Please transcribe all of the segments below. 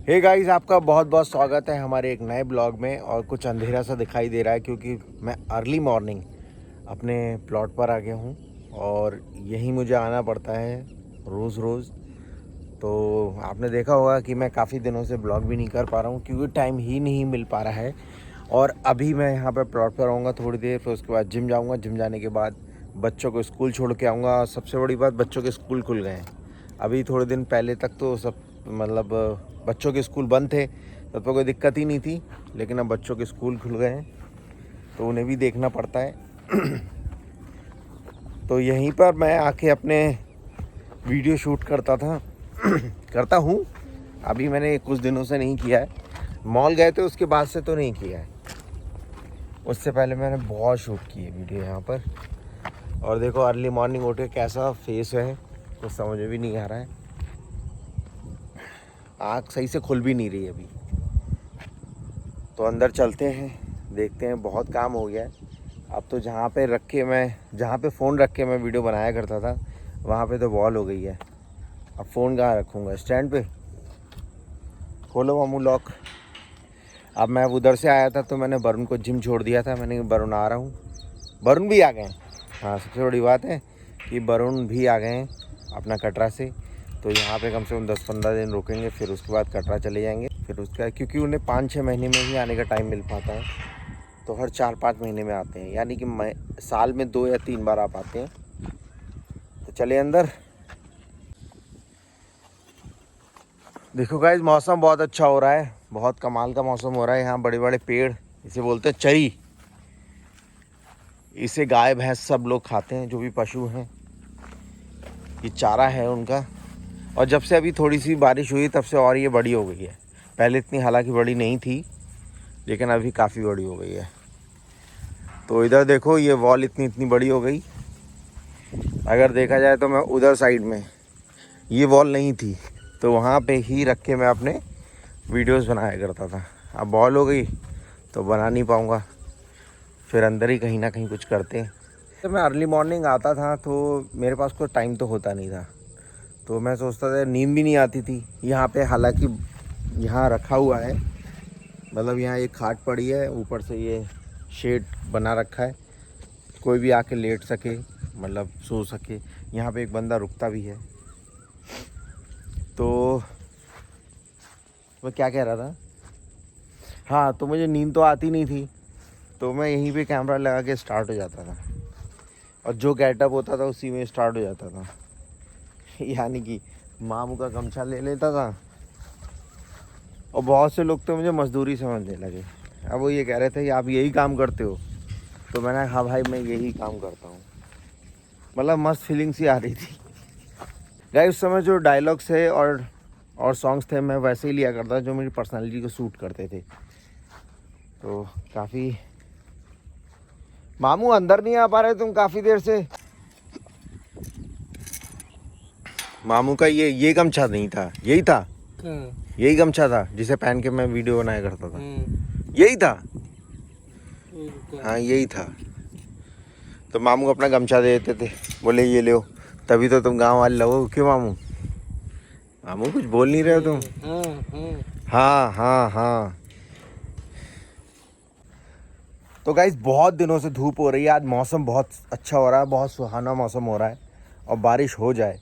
Hey guys, आपका बहुत बहुत स्वागत है हमारे एक नए ब्लॉग में। और कुछ अंधेरा सा दिखाई दे रहा है क्योंकि मैं अर्ली मॉर्निंग अपने प्लॉट पर आ गया हूँ और यहीं मुझे आना पड़ता है रोज़ रोज़। तो आपने देखा होगा कि मैं काफ़ी दिनों से ब्लॉग भी नहीं कर पा रहा हूँ क्योंकि टाइम ही नहीं मिल पा रहा है। और अभी मैं यहाँ पर प्लॉट पर आऊँगा थोड़ी देर, फिर उसके बाद जिम जाऊँगा। जिम जाने के बाद बच्चों को स्कूल छोड़ के आऊँगा। सबसे बड़ी बात, बच्चों के स्कूल खुल गए हैं। अभी थोड़े दिन पहले तक तो सब मतलब बच्चों के स्कूल बंद थे, तब तो कोई दिक्कत ही नहीं थी। लेकिन अब बच्चों के स्कूल खुल गए हैं तो उन्हें भी देखना पड़ता है। तो यहीं पर मैं आके अपने वीडियो शूट करता था करता हूँ। अभी मैंने कुछ दिनों से नहीं किया है। मॉल गए थे उसके बाद से तो नहीं किया है। उससे पहले मैंने बहुत शूट किए वीडियो यहाँ पर। और देखो अर्ली मॉर्निंग उठ के कैसा फेस है, कुछ समझ में भी नहीं आ रहा है। आँख सही से खुल भी नहीं रही अभी। तो अंदर चलते हैं, देखते हैं। बहुत काम हो गया है अब तो। जहाँ पे फ़ोन रख के मैं वीडियो बनाया करता था वहाँ पे तो वॉल हो गई है। अब फ़ोन कहाँ रखूँगा? स्टैंड पे। खोलो मामू लॉक। अब मैं उधर से आया था तो मैंने वरुण को जिम छोड़ दिया था। मैंने वरुण आ रहा हूँ। वरुण भी आ गए हैं। हाँ, सबसे बड़ी बात है कि वरुण भी आ गए हैं अपना कटरा से। तो यहाँ पे कम से कम 10-15 दिन रुकेंगे, फिर उसके बाद कटरा चले जाएंगे। फिर उसका क्योंकि उन्हें 5-6 महीने में ही आने का टाइम मिल पाता है, तो हर 4-5 महीने में आते हैं। यानी कि साल में 2 या 3 बार आप आते हैं। तो चले अंदर। देखो गाइस, मौसम बहुत अच्छा हो रहा है। बहुत कमाल का मौसम हो रहा है। यहाँ बड़े बड़े पेड़, इसे बोलते हैं चरी। इसे गाय भैंस सब लोग खाते हैं, जो भी पशु हैं। ये चारा है उनका। और जब से अभी थोड़ी सी बारिश हुई तब से और ये बड़ी हो गई है। पहले इतनी हालांकि बड़ी नहीं थी, लेकिन अभी काफ़ी बड़ी हो गई है। तो इधर देखो, ये वॉल इतनी बड़ी हो गई। अगर देखा जाए तो मैं उधर साइड में ये वॉल नहीं थी, तो वहाँ पे ही रख के मैं अपने वीडियोस बनाया करता था। अब वॉल हो गई तो बना नहीं पाऊँगा, फिर अंदर ही कहीं ना कहीं कुछ करते हैं। तो मैं अर्ली मॉर्निंग आता था तो मेरे पास कोई टाइम तो होता नहीं था। तो मैं सोचता था, नींद भी नहीं आती थी। यहाँ पे हालांकि यहाँ रखा हुआ है, मतलब यहाँ एक खाट पड़ी है, ऊपर से ये शेड बना रखा है, कोई भी आके लेट सके, मतलब सो सके। यहाँ पे एक बंदा रुकता भी है। तो मैं क्या कह रहा था? हाँ, तो मुझे नींद तो आती नहीं थी, तो मैं यहीं पे कैमरा लगा के स्टार्ट हो जाता था और जो गेटअप होता था उसी में स्टार्ट हो जाता था। यानी कि मामू का गमछा ले लेता था। और बहुत से लोग तो मुझे मजदूरी समझने लगे। अब वो ये कह रहे थे कि आप यही काम करते हो। तो मैंने कहा, हाँ भाई, मैं यही काम करता हूँ। मतलब मस्त फीलिंग सी आ रही थी। गाइस, उस समय जो डायलॉग्स थे और सॉन्ग्स थे, मैं वैसे ही लिया करता जो मेरी पर्सनालिटी को सूट करते थे। तो काफ़ी। मामू अंदर नहीं आ पा रहे तुम काफ़ी देर से? मामू का ये गमछा नहीं था, यही था। यही गमछा था जिसे पहन के मैं वीडियो बनाया करता था। यही था। हाँ, यही था। तो मामू को अपना गमछा दे देते थे, बोले ये ले। तभी तो तुम गांव वाले लगो। क्यों मामू? मामू कुछ बोल नहीं रहे हो तुम? हाँ हाँ हाँ। तो गाइस, बहुत दिनों से धूप हो रही है। आज मौसम बहुत अच्छा हो रहा है, बहुत सुहाना मौसम हो रहा है और बारिश हो जाए।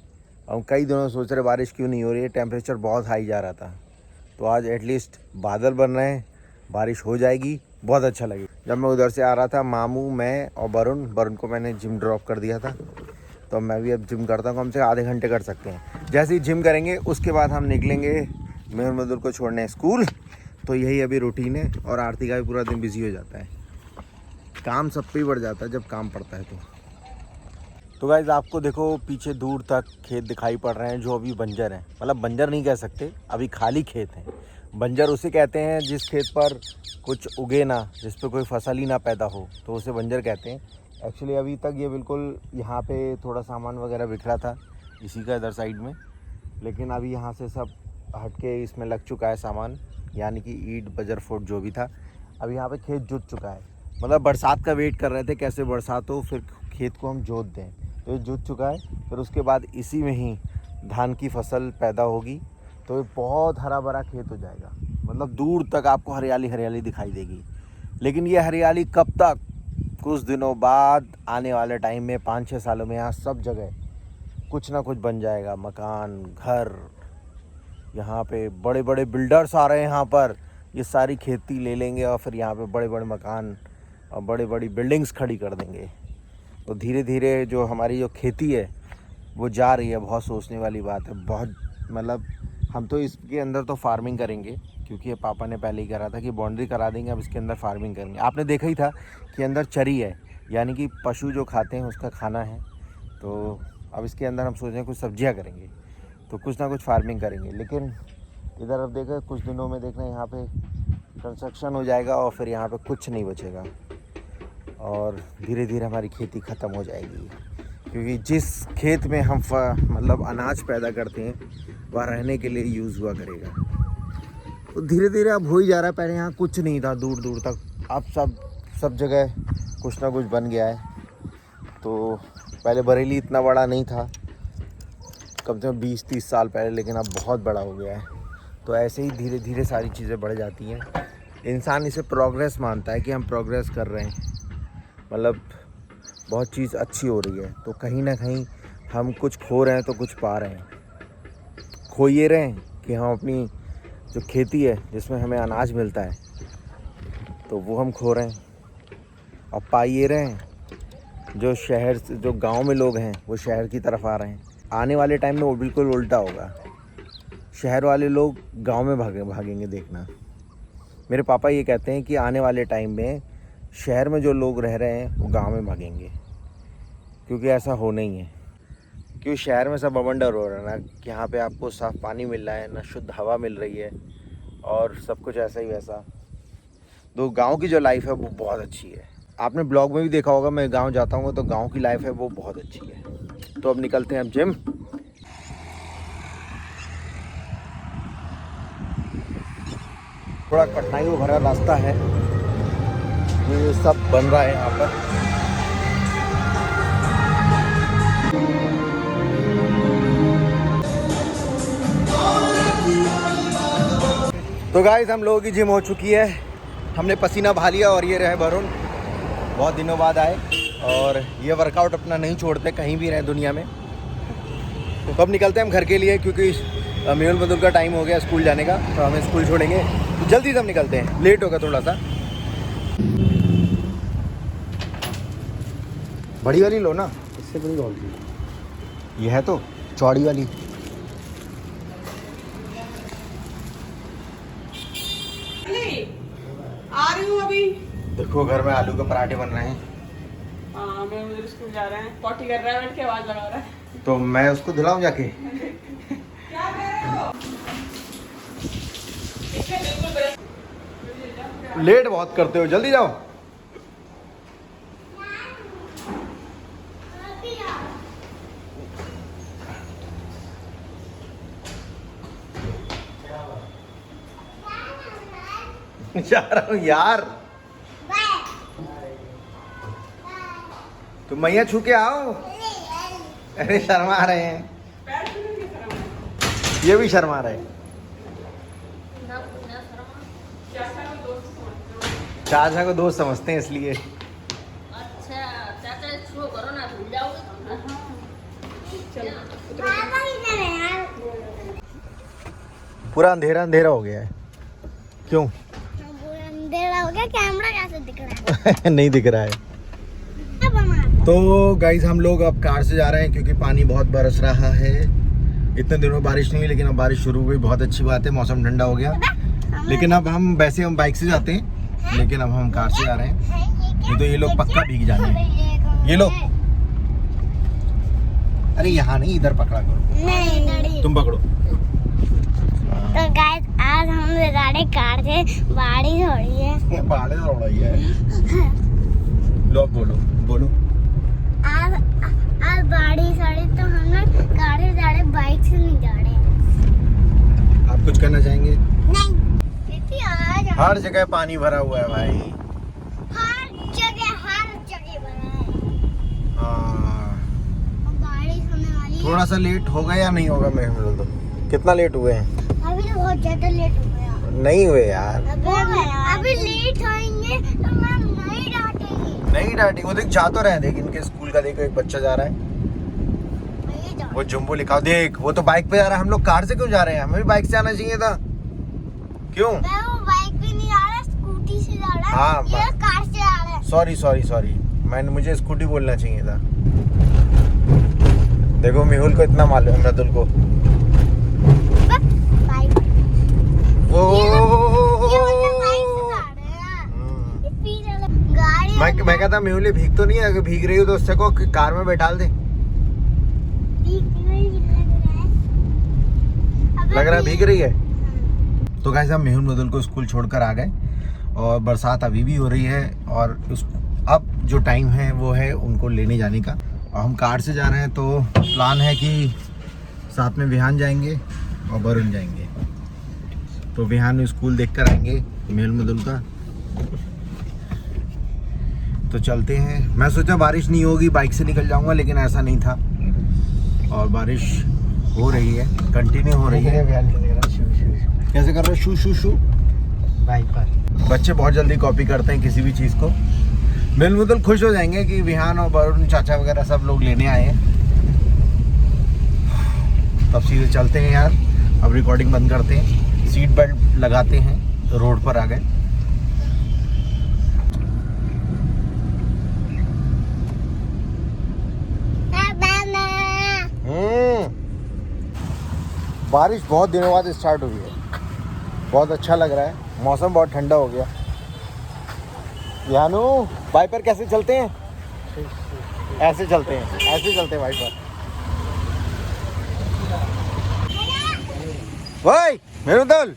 हम कई दिनों से सोच रहे बारिश क्यों नहीं हो रही है। टेम्परेचर बहुत हाई जा रहा था, तो आज एटलीस्ट बादल बन रहे हैं, बारिश हो जाएगी, बहुत अच्छा लगेगा। जब मैं उधर से आ रहा था, मामू, मैं और वरुण को मैंने जिम ड्रॉप कर दिया था। तो मैं भी अब जिम करता हूँ, कम से आधे घंटे कर सकते हैं। जैसे ही जिम करेंगे उसके बाद हम निकलेंगे मेहर मजदूर को छोड़ने स्कूल। तो यही अभी रूटीन है। और आरती का भी पूरा दिन बिजी हो जाता है। काम सब पे ही बढ़ जाता है जब काम पड़ता है तो गाइज, आपको देखो पीछे दूर तक खेत दिखाई पड़ रहे हैं जो अभी बंजर हैं। मतलब बंजर नहीं कह सकते, अभी खाली खेत हैं। बंजर उसे कहते हैं जिस खेत पर कुछ उगे ना, जिस पे कोई फसल ही ना पैदा हो, तो उसे बंजर कहते हैं। एक्चुअली अभी तक ये बिल्कुल यहाँ पे थोड़ा सामान वगैरह बिखरा था इसी का, इधर साइड में। लेकिन अभी यहाँ से सब हट के इसमें लग चुका है सामान, यानी कि ईंट बजर फुट जो भी था। अभी यहाँ पे खेत जुत चुका है। मतलब बरसात का वेट कर रहे थे, कैसे बरसात हो फिर खेत को हम जोत दें। तो ये जुत चुका है। फिर उसके बाद इसी में ही धान की फसल पैदा होगी तो ये बहुत हरा भरा खेत हो जाएगा, मतलब दूर तक आपको हरियाली हरियाली दिखाई देगी। लेकिन ये हरियाली कब तक? कुछ दिनों बाद आने वाले टाइम में 5-6 सालों में यहाँ सब जगह कुछ ना कुछ बन जाएगा, मकान, घर। यहाँ पे बड़े बड़े बिल्डर्स आ रहे हैं यहाँ पर, ये सारी खेती ले लेंगे और फिर यहाँ पे बड़े बड़े मकान और बड़ी बड़ी बिल्डिंग्स खड़ी कर देंगे। तो धीरे धीरे जो हमारी जो खेती है वो जा रही है। बहुत सोचने वाली बात है, बहुत मतलब हम तो इसके अंदर तो फार्मिंग करेंगे, क्योंकि ये पापा ने पहले ही करा था कि बाउंड्री करा देंगे, अब इसके अंदर फार्मिंग करेंगे। आपने देखा ही था कि अंदर चरी है, यानी कि पशु जो खाते हैं उसका खाना है। तो अब इसके अंदर हम सोच रहे हैं कुछ सब्जियां करेंगे, तो कुछ ना कुछ फार्मिंग करेंगे। लेकिन इधर अब देखा कुछ दिनों में देखना यहाँ पे कंस्ट्रक्शन हो जाएगा और फिर यहाँ पे कुछ नहीं बचेगा और धीरे धीरे हमारी खेती ख़त्म हो जाएगी। क्योंकि जिस खेत में हम मतलब अनाज पैदा करते हैं वह रहने के लिए यूज़ हुआ करेगा। तो धीरे धीरे अब हो ही जा रहा है। पहले यहाँ कुछ नहीं था दूर दूर तक, अब सब जगह कुछ ना कुछ बन गया है। तो पहले बरेली इतना बड़ा नहीं था, कम से कम 20-30 साल पहले, लेकिन अब बहुत बड़ा हो गया है। तो ऐसे ही धीरे धीरे सारी चीज़ें बढ़ जाती हैं। इंसान इसे प्रोग्रेस मानता है कि हम प्रोग्रेस कर रहे हैं, मतलब बहुत चीज़ अच्छी हो रही है। तो कहीं ना कहीं हम कुछ खो रहे हैं तो कुछ पा रहे हैं। खो ये रहे हैं कि हम अपनी जो खेती है जिसमें हमें अनाज मिलता है तो वो हम खो रहे हैं, और पा ये रहे हैं जो शहर से जो गांव में लोग हैं वो शहर की तरफ आ रहे हैं। आने वाले टाइम में वो बिल्कुल उल्टा होगा, शहर वाले लोग गांव में भागेंगे। देखना, मेरे पापा ये कहते हैं कि आने वाले टाइम में शहर में जो लोग रह रहे हैं वो गांव में भागेंगे, क्योंकि ऐसा होना ही है। क्योंकि शहर में सब अवंडर हो रहा है ना, कि यहाँ पे आपको साफ़ पानी मिल रहा है, ना शुद्ध हवा मिल रही है, और सब कुछ ऐसा ही वैसा। तो गांव की जो लाइफ है वो बहुत अच्छी है। आपने ब्लॉग में भी देखा होगा, मैं गांव जाता हूँ तो गांव की लाइफ है वो बहुत अच्छी है। तो अब निकलते हैं हम जिम। थोड़ा कठिनाइयों भरा रास्ता है, ये सब बन रहा है यहाँ पर। तो गाइस हम लोगों की जिम हो चुकी है, हमने पसीना बहा लिया और ये रहे वरुण, बहुत दिनों बाद आए और ये वर्कआउट अपना नहीं छोड़ते कहीं भी रहे दुनिया में। तो अब निकलते हैं हम घर के लिए, क्योंकि मेहुल मधुल का टाइम हो गया स्कूल जाने का, तो हमें स्कूल छोड़ेंगे। तो जल्दी से हम निकलते हैं, लेट होगा थोड़ा सा। बड़ी वाली लो ना, इससे बड़ी कौन सी? ये है तो चौड़ी वाली। आ रही हूँ अभी। देखो घर में आलू के पराठे बन रहे हैं। हाँ, मैं उधर स्कूल जा रहे हैं, पॉटी कर रहा है, बैठ के आवाज लगा रहा है। तो मैं उसको दिलाऊं जाके? क्या कर रहे हो? इससे बिल्कुल लेट बहुत करते हो, जल्दी जाओ। जा रहा हूँ यार, तो मैया छू के आओ। अरे शर्मा रहे हैं, ये भी शर्मा रहे हैं। चाचा को दोस्त समझते हैं इसलिए। अच्छा चाचा इसको करो ना, भूल जाओगे। पूरा अंधेरा अंधेरा हो गया है। क्यों अंधेरा हो गया? कैमरा कैसे दिख रहा है? नहीं दिख रहा है। तो गाइस हम लोग अब कार से जा रहे हैं, क्योंकि पानी बहुत बरस रहा है। इतने दिनों में बारिश नहीं हुई, लेकिन अब बारिश शुरू हुई, बहुत अच्छी बात है, मौसम ठंडा हो गया। लेकिन अब हम वैसे हम बाइक से जाते हैं, लेकिन अब हम कार से जा रहे हैं, नहीं तो ये लोग पक्का भीग जाने। ये लोग, अरे यहाँ नहीं, इधर पकड़ा करो। नहीं, तुम पकड़ो। तो गाइस आज हम गाड़ी कार से बारिश हो रही है। बारिश हो रही है। लो बोलो बोलो। आज बारिश हो रही, तो हम लोग कार से जा रहे, बाइक से नहीं जा रहे। आप कुछ कहना चाहेंगे? नहीं, आज हर जगह पानी भरा हुआ है भाई, हर जगह बना है। हाँ, बारिश होने वाली है। थोड़ा सा लेट होगा या नहीं होगा? मैं तो कितना लेट हुए हैं? बहुत ज्यादा लेट हो गया। नहीं हुए यार, अभी लेट होएंगे तो मैम नहीं डांटेगी। नहीं डांटी। वो देख जा तो रहे हैं, देख इनके स्कूल का देखो एक बच्चा जा रहा है, नहीं डांटेगी। वो जुम्बो लिखा देख, वो तो बाइक पे जा रहा है। हम लोग कार से क्यों जा रहे हैं? हमें भी बाइक से आना चाहिए था। क्यों? मैं वो बाइक पे नहीं जा रहा, स्कूटी से जा रहा है। हाँ, ये कार से जा रहा है। सॉरी मुझे स्कूटी बोलना चाहिए था। देखो मेहुल को इतना मालूम है, मृदुल को। बाइक वो ये मतलब बाइक से जा रहे हैं। ये पीछे वाला गाड़ी मैं कहता मेहुल ये भीग तो नहीं है? अगर भीग रही हो तो उससे को कार में बैठाल दे। लग रहा है भीग रही है। तो गाइस हम मेहुल मृदुल को स्कूल छोड़कर आ गए और बरसात अभी भी हो रही है और अब जो टाइम है वो है उनको लेने जाने का। और हम कार से जा रहे हैं, तो प्लान है कि साथ में विहान जाएंगे और वरुण जाएंगे। तो विहान स्कूल देख कर आएंगे मेहुल मृदुल का। तो चलते हैं। मैं सोचा बारिश नहीं होगी, बाइक से निकल जाऊंगा, लेकिन ऐसा नहीं था और बारिश हो रही है, कंटिन्यू हो रही है। कैसे कर रहे हो? शू शू शू बाइक पर। बच्चे बहुत जल्दी कॉपी करते हैं किसी भी चीज़ को। मेहुल मृदुल खुश हो जाएंगे कि विहान और वरुण चाचा वगैरह सब लोग लेने आए हैं। तब सीधे चलते हैं यार, अब रिकॉर्डिंग बंद करते हैं, सीट बेल्ट लगाते हैं, तो रोड पर आ गए। बारिश बहुत दिनों बाद स्टार्ट हुई है, बहुत अच्छा लग रहा है, मौसम बहुत ठंडा हो गया। यानू बाइक पर कैसे चलते हैं? ऐसे चलते हैं बाइक पर। भाई मेहुल,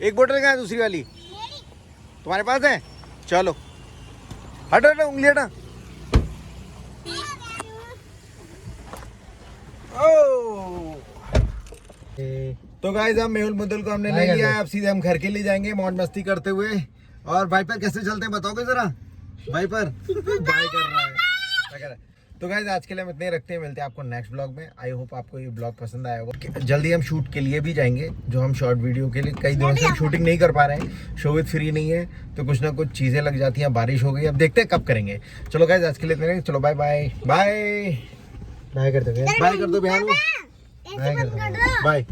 एक बोतल कहाँ है? दूसरी वाली तुम्हारे पास है? चलो हटो हटो, उंगली हटा। तो गाइस हम मेहुल मृदुल को हमने ले लिया है, अब सीधे हम घर के लिए जाएंगे मौज मस्ती करते हुए। और भाई पर कैसे चलते हैं बताओगे जरा? भाई पर बाय कर रहा है। तो गाइस आज के लिए हम इतने रखते हैं, मिलते हैं आपको नेक्स्ट ब्लॉग में। आई होप आपको ये ब्लॉग पसंद आया होगा। जल्दी हम शूट के लिए भी जाएंगे, जो हम शॉर्ट वीडियो के लिए कई दिनों से शूटिंग नहीं कर पा रहे हैं। शोवित फ्री नहीं है तो कुछ ना कुछ चीज़ें लग जाती हैं, बारिश हो गई, अब देखते हैं कब करेंगे। चलो गाइस आज के लिए इतने, चलो बाय बाय बाय बाय कर दो, बाय कर दो, बाय।